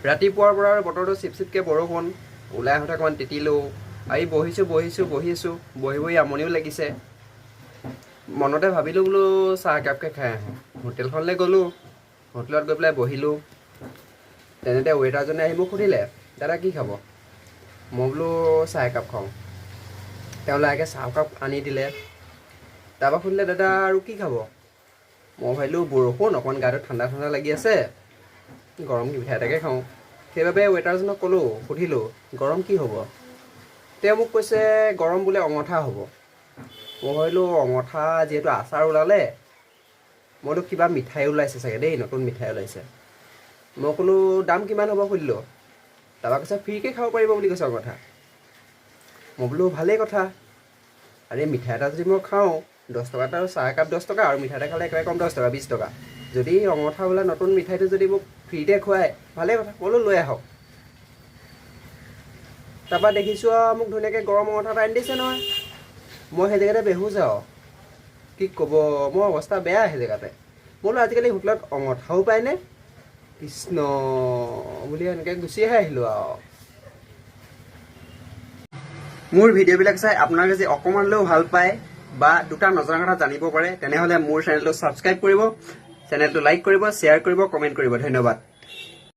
ৰাতিপুৱাৰ পৰা বতৰটো চিপচিপকৈ বৰষুণ ওলাই আহোঁতে অকণমান তিতিলোঁ আহি বহি বহি আমনিও লাগিছে মনতে ভাবিলোঁ বোলো চাহ একাপকৈ খাই আহোঁ হোটেলখনলৈ গ'লোঁ হোটেলত গৈ পেলাই বহিলোঁ তেনেতে ৱেটাৰজনে আহি মোক সুধিলে দাদা কি খাব মই বোলো চাহ একাপ খাওঁ তেওঁ লাহেকৈ চাহ একাপ আনি দিলে তাৰপৰা সুধিলে দাদা আৰু কি খাব মই ভাবিলোঁ বৰষুণ অকণমান গাটো ঠাণ্ডা লাগি আছে গৰম মিঠাই এটাকে খাওঁ সেইবাবে ৱেটাৰজনক সুধিলোঁ গৰম কি হ'ব তেওঁ মোক কৈছে গৰম বোলে অঙঠা হ'ব মই ভাবিলোঁ অঙঠা যিহেতু আচাৰ ওলালে মইতো কিবা মিঠাই ওলাইছে চাগে দেই নতুন মিঠাই ওলাইছে মই ক'লোঁ দাম কিমান হ'ব সুধিলোঁ তাৰপৰা কৈছে ফ্ৰীকৈ খাব পাৰিব বুলি কৈছে অঙঠা মই বোলো ভালেই কথা আৰে মিঠাই এটা যদি মই খাওঁ 10 টকাত আৰু চাহ একাপ 10 টকা আৰু মিঠাই এটা খালে একেবাৰে কম 10 টকা 20 টকা যদি অঙঠা বোলে নতুন মিঠাইটো যদি মোক ফ্ৰীতে খুৱায় ভালেই কথা ক'লোঁ লৈ আহক তাৰপৰা দেখিছোঁ আৰু মোক ধুনীয়াকৈ গৰম অঙঠা এটা আনি দিছে নহয় মই সেই জেগাতে বেহুচ আৰু কি ক'ব মোৰ অৱস্থা বেয়া সেই জেগাতে মই বোলো আজিকালি হোটেলত অঙঠাও পায়নে কৃষ্ণ বুলি এনেকৈ গুচিহে আহিলোঁ আৰু মোৰ ভিডিঅ'বিলাক চাই আপোনালোকে যদি অকণমানলৈও ভাল পায় বা দুটা নজনা কথা জানিব পাৰে তেনেহ'লে মোৰ চেনেলটো ছাবস্ক্ৰাইব কৰিব চেনেলটো লাইক কৰিব শ্বেয়াৰ কৰিব কমেণ্ট কৰিব ধন্যবাদ